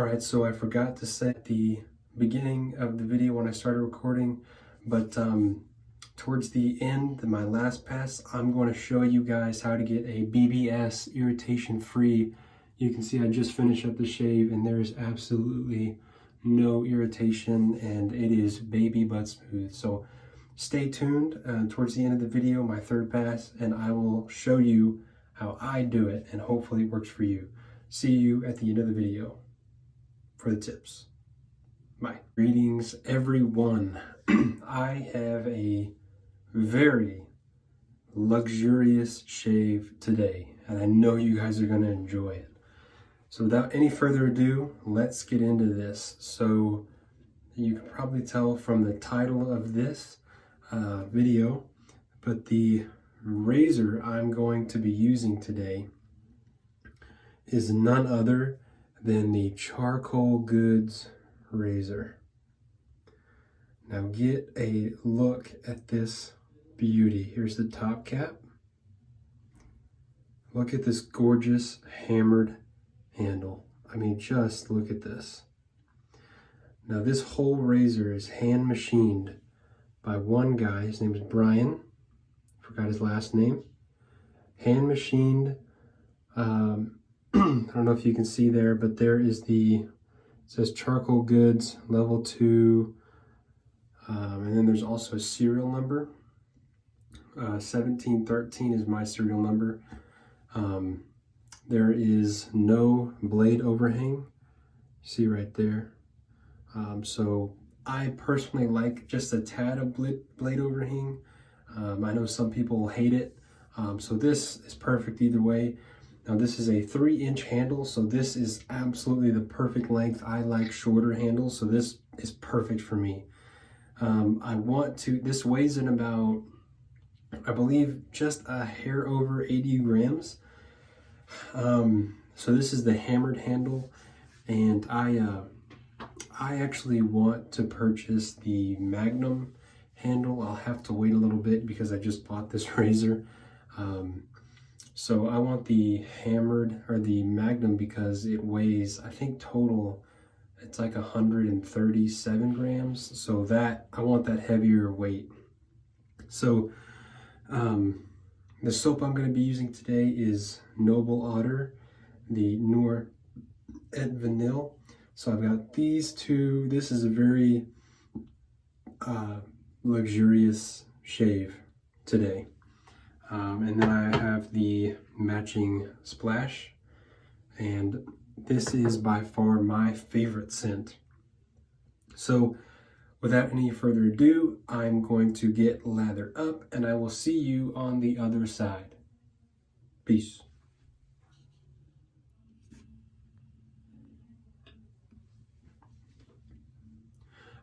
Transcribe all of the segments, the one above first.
Alright, so I forgot to say at the beginning of the video when I started recording, but towards the end, my last pass, I'm going to show you guys how to get a BBS irritation free. You can see I just finished up the shave and there's absolutely no irritation and it is baby butt smooth. So stay tuned towards the end of the video, my third pass, and I will show you how I do it and hopefully it works for you. See you at the end of the video for the tips. Bye. Greetings everyone. I have a very luxurious shave today and I know you guys are going to enjoy it. So without any further ado, let's get into this. So you can probably tell from the title of this video, but the razor I'm going to be using today is none other than the Charcoal Goods razor. Now get a look at this beauty. Here's the top cap. Look at this gorgeous hammered handle. I mean, just look at this. Now this whole razor is hand machined by one guy. His name is Brian. Forgot his last name. Hand machined. I don't know if you can see there, but there is it says Charcoal Goods level 2, and then there's also a serial number. 1713 is my serial number. There is no blade overhang. See right there. So I personally like just a tad of blade overhang. I know some people hate it. So this is perfect either way. Now this is a 3-inch handle, so this is absolutely the perfect length. I like shorter handles, so this is perfect for me. This weighs in about, I believe, just a hair over 80 grams. So this is the hammered handle, and I actually want to purchase the Magnum handle. I'll have to wait a little bit because I just bought this razor. So I want the hammered or the Magnum because it weighs, I think total, it's like 137 grams. So I want that heavier weight. So the soap I'm going to be using today is Noble Otter, the Noor et Vanille. So I've got these two. This is a very luxurious shave today. And then I have the matching splash, and this is by far my favorite scent. So without any further ado, I'm going to get lathered up and I will see you on the other side. Peace.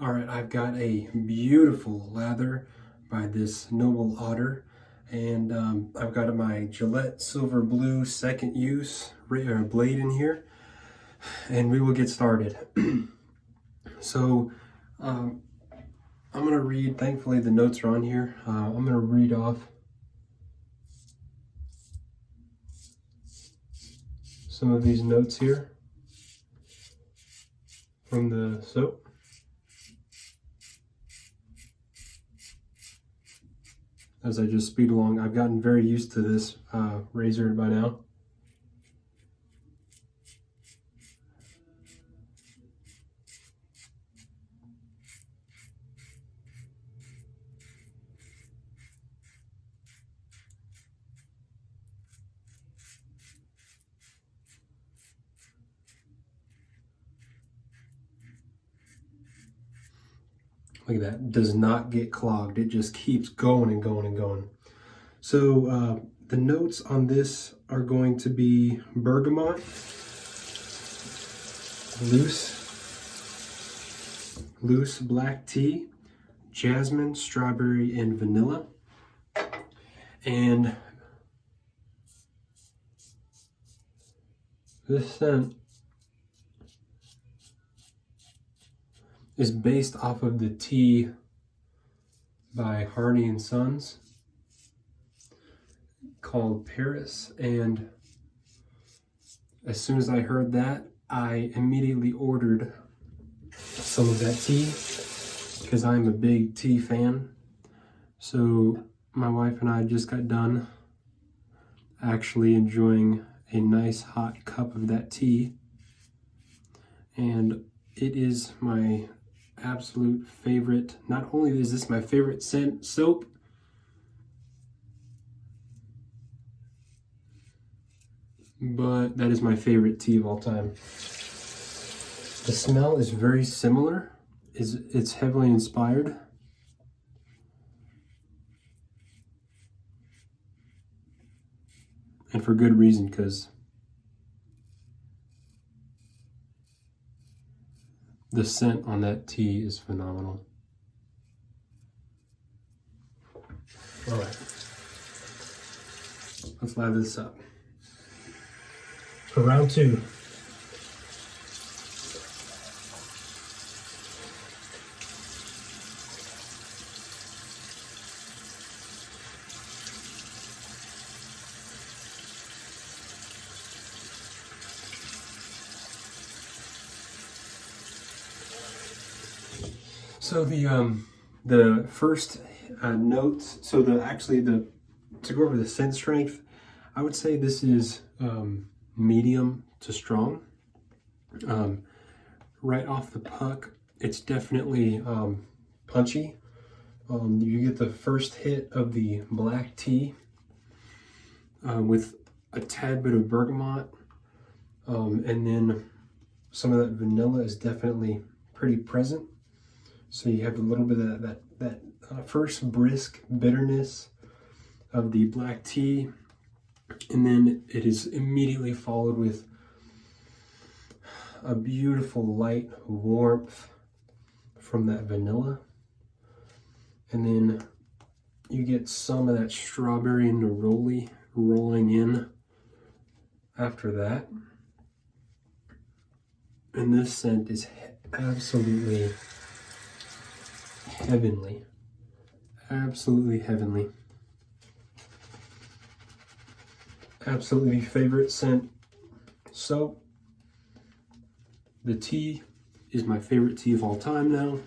All right, I've got a beautiful lather by this Noble Otter. And I've got my Gillette Silver Blue second use blade in here, and we will get started. So I'm going to read, thankfully the notes are on here. I'm going to read off some of these notes here from the soap. As I just speed along, I've gotten very used to this razor by now. Look at that, does not get clogged. It just keeps going and going and going. So the notes on this are going to be bergamot, loose black tea, jasmine, strawberry, and vanilla. And this scent is based off of the tea by Hardy and Sons called Paris, and as soon as I heard that, I immediately ordered some of that tea because I'm a big tea fan. So my wife and I just got done actually enjoying a nice hot cup of that tea, and it is my absolute favorite. Not only is this my favorite scent soap, but that is my favorite tea of all time. The smell is very similar. It's heavily inspired. And for good reason, because the scent on that tea is phenomenal. All right, let's live this up. For round two. So the first notes. So to go over the scent strength, I would say this is medium to strong. Right off the puck, it's definitely punchy. You get the first hit of the black tea with a tad bit of bergamot, and then some of that vanilla is definitely pretty present. So you have a little bit of that first brisk bitterness of the black tea, and then it is immediately followed with a beautiful light warmth from that vanilla, and then you get some of that strawberry neroli rolling in after that. And this scent is absolutely heavenly. Absolutely heavenly. Absolutely favorite scent soap. The tea is my favorite tea of all time now.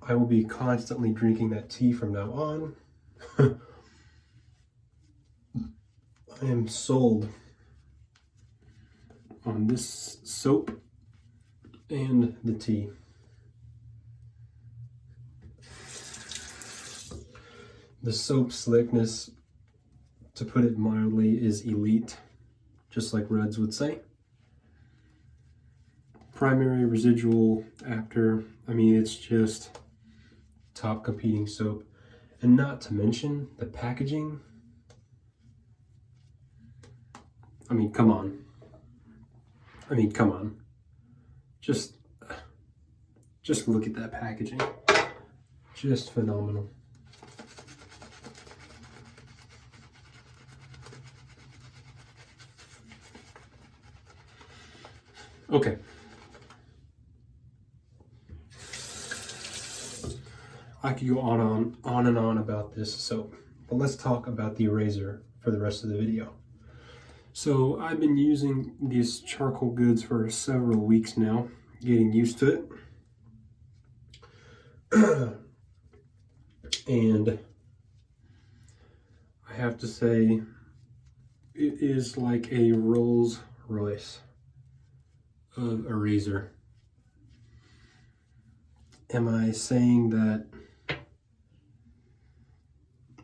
I will be constantly drinking that tea from now on. I am sold on this soap and the tea. The soap slickness, to put it mildly, is elite, just like Ruds would say. Primary, residual, after, I mean, it's just top competing soap. And not to mention the packaging. I mean, come on. Just look at that packaging. Just phenomenal. Okay. I could go on and on about this soap, but let's talk about the eraser for the rest of the video. So I've been using these charcoal goods for several weeks now, getting used to it. And I have to say, it is like a Rolls Royce of a razor. Am I saying that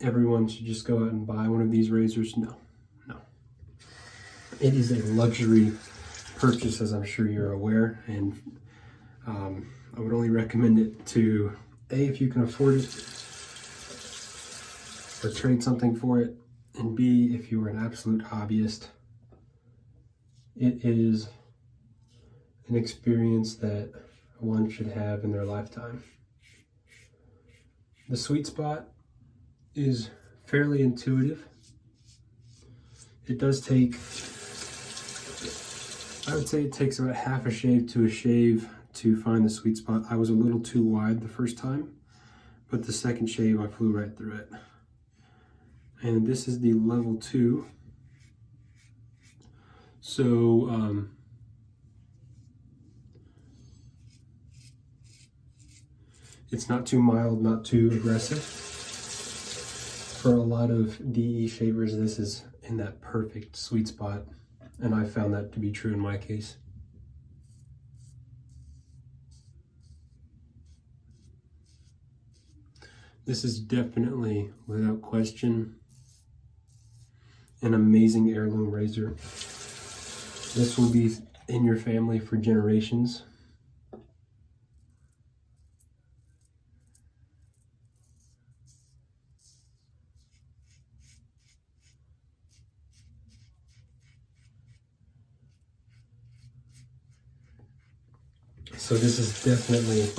everyone should just go out and buy one of these razors? No. It is a luxury purchase, as I'm sure you're aware, and I would only recommend it to A, if you can afford it, or trade something for it, and B, if you are an absolute hobbyist. It is an experience that one should have in their lifetime. The sweet spot is fairly intuitive. It does take, I would say it takes about half a shave to a shave to find the sweet spot. I was a little too wide the first time, but the second shave I flew right through it. And this is the level 2. So it's not too mild, not too aggressive. For a lot of DE shavers, this is in that perfect sweet spot, and I found that to be true in my case. This is definitely, without question, an amazing heirloom razor. This will be in your family for generations. So this is definitely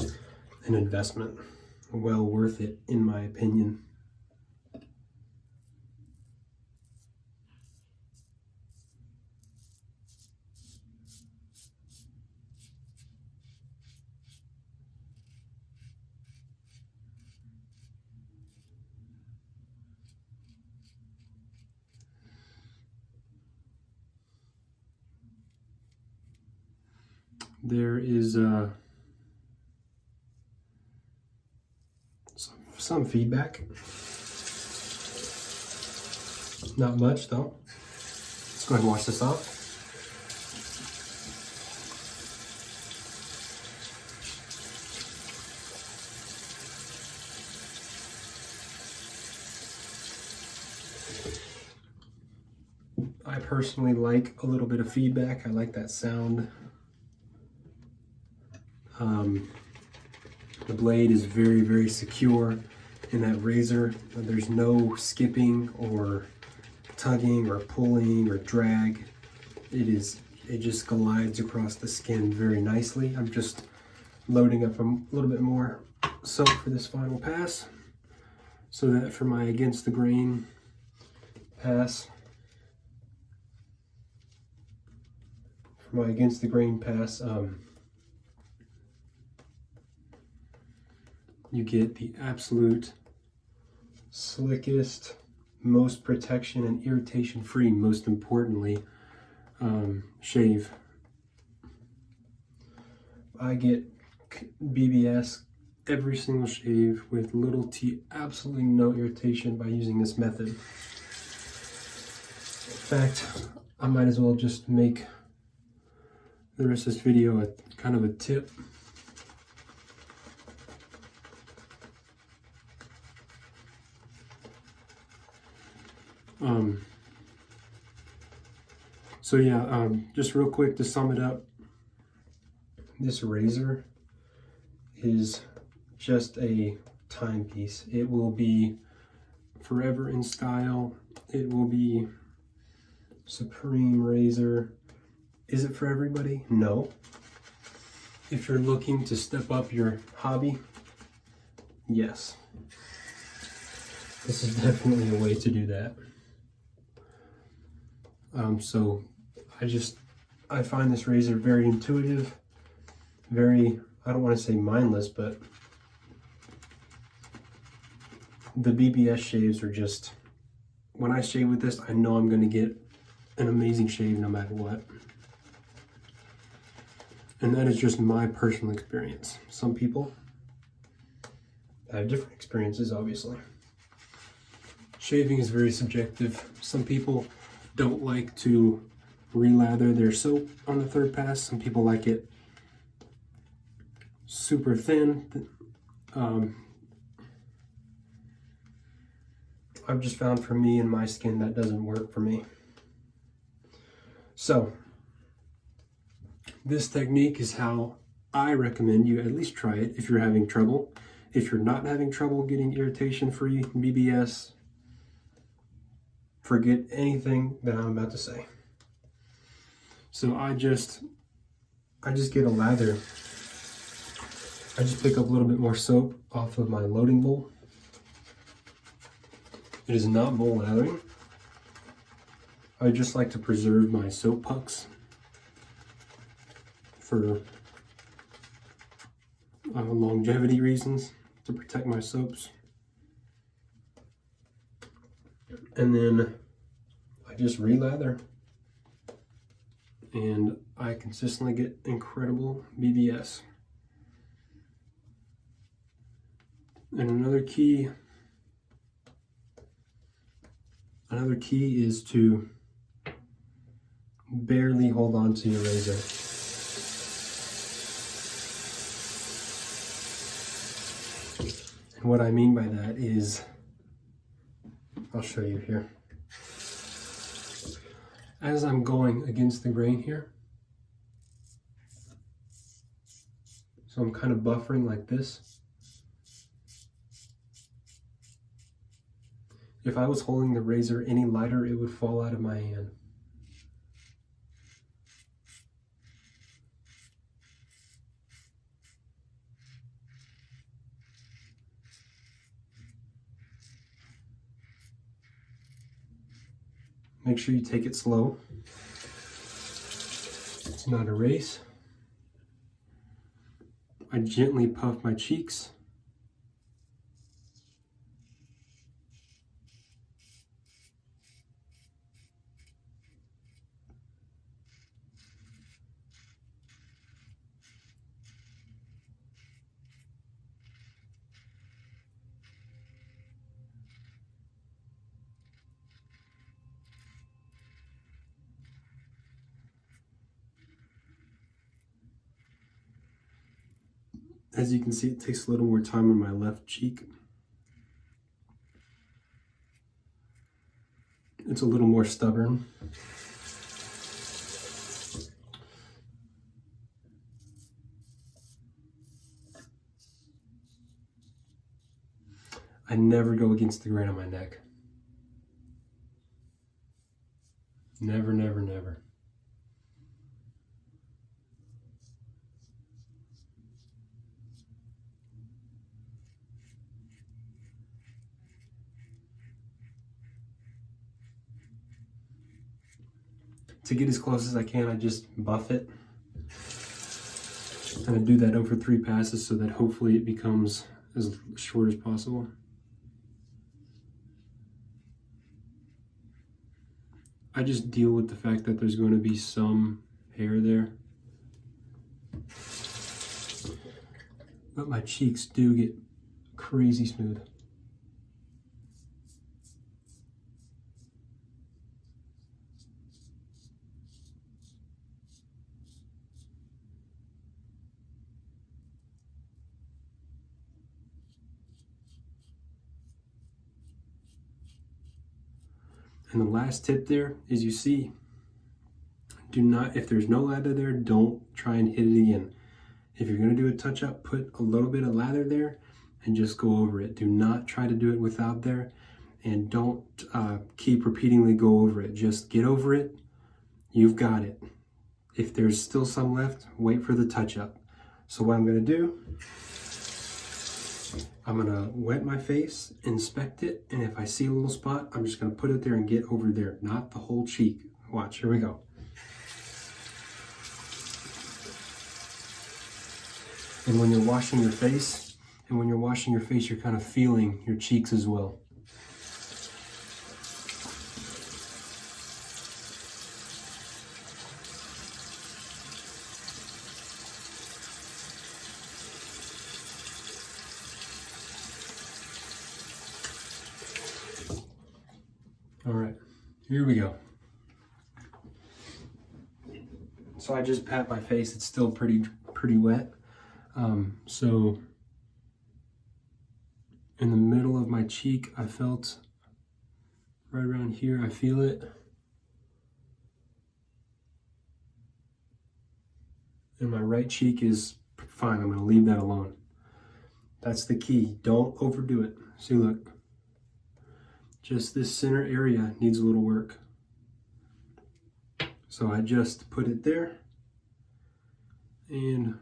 an investment, well worth it in my opinion. There is some feedback. Not much though. Let's go ahead and wash this off. I personally like a little bit of feedback. I like that sound. The blade is very, very secure in that razor. There's no skipping or tugging or pulling or drag. It just glides across the skin very nicely. I'm just loading up a little bit more soap for this final pass, so that for my against the grain pass, you get the absolute slickest, most protection and irritation free, most importantly, shave. I get BBS every single shave with little to absolutely no irritation by using this method. In fact, I might as well just make the rest of this video a kind of a tip. So yeah, just real quick to sum it up, this razor is just a timepiece. It will be forever in style. It will be supreme razor. Is it for everybody? No. If you're looking to step up your hobby, yes. This is definitely a way to do that. So I find this razor very intuitive, very, I don't want to say mindless, but the BBS shaves are just, when I shave with this, I know I'm going to get an amazing shave no matter what. And that is just my personal experience. Some people have different experiences, obviously. Shaving is very subjective. Some people don't like to relather their soap on the third pass. Some people like it super thin. I've just found for me and my skin that doesn't work for me. So this technique is how I recommend you at least try it if you're having trouble. If you're not having trouble getting irritation-free BBS, forget anything that I'm about to say. So I just get a lather. I just pick up a little bit more soap off of my loading bowl. It is not bowl lathering. I just like to preserve my soap pucks for longevity reasons, to protect my soaps. And then I just relather, and I consistently get incredible BBS. And another key is to barely hold on to your razor. And what I mean by that is, I'll show you here. As I'm going against the grain here, so I'm kind of buffering like this. If I was holding the razor any lighter, it would fall out of my hand. Make sure you take it slow. It's not a race. I gently puff my cheeks. As you can see, it takes a little more time on my left cheek. It's a little more stubborn. I never go against the grain on my neck. Never, never, never. To get as close as I can, I just buff it. And I do that over 3 passes so that hopefully it becomes as short as possible. I just deal with the fact that there's going to be some hair there. But my cheeks do get crazy smooth. And the last tip there is, you see, do not, if there's no lather there, don't try and hit it again. If you're going to do a touch up, put a little bit of lather there and just go over it. Do not try to do it without there, and don't keep repeatedly go over it. Just get over it. You've got it. If there's still some left, wait for the touch up. So what I'm going to do, I'm going to wet my face, inspect it, and if I see a little spot, I'm just going to put it there and get over there, not the whole cheek. Watch, here we go. And when you're washing your face, you're kind of feeling your cheeks as well. All right, here we go. So I just pat my face. It's still pretty wet. So in the middle of my cheek, I felt right around here, I feel it. And my right cheek is fine. I'm going to leave that alone. That's the key. Don't overdo it. See, look. Just this center area needs a little work. So I just put it there. And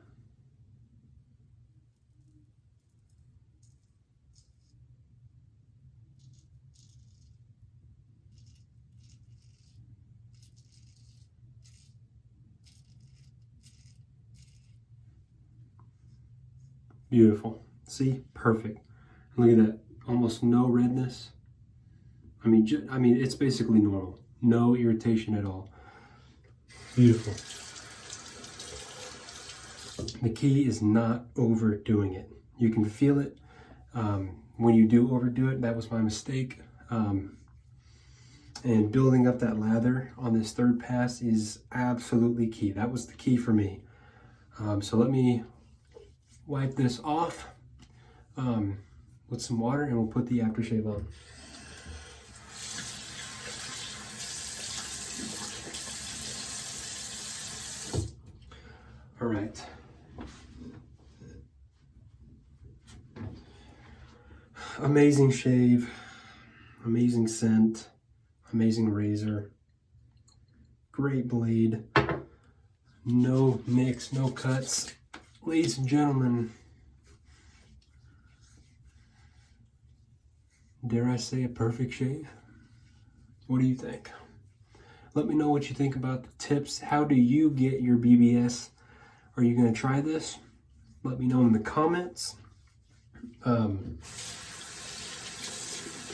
beautiful. See? Perfect. Look at that. Almost no redness. I mean, it's basically normal. No irritation at all. Beautiful. The key is not overdoing it. You can feel it when you do overdo it. That was my mistake. And building up that lather on this third pass is absolutely key. That was the key for me. So let me wipe this off with some water, and we'll put the aftershave on. All right. Amazing shave, amazing scent, amazing razor, great blade, no nicks, no cuts. Ladies and gentlemen, dare I say a perfect shave? What do you think? Let me know what you think about the tips. How do you get your BBS? Are you going to try this? Let me know in the comments.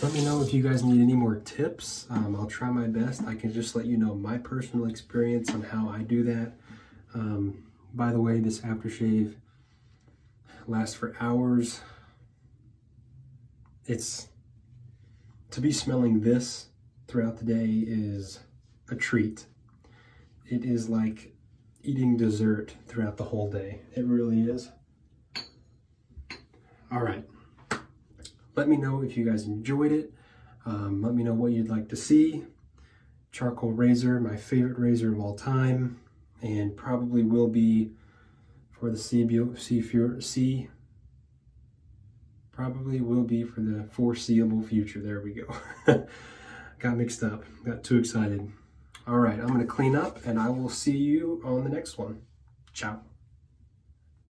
Let me know if you guys need any more tips. I'll try my best. I can just let you know my personal experience on how I do that. By the way, this aftershave lasts for hours. To be smelling this throughout the day is a treat. It is like eating dessert throughout the whole day. It really is. All right. Let me know if you guys enjoyed it. Let me know what you'd like to see. Charcoal razor, my favorite razor of all time, and probably will be for the probably will be for the foreseeable future. There we go. Got mixed up, got too excited. All right, I'm gonna clean up and I will see you on the next one. Ciao.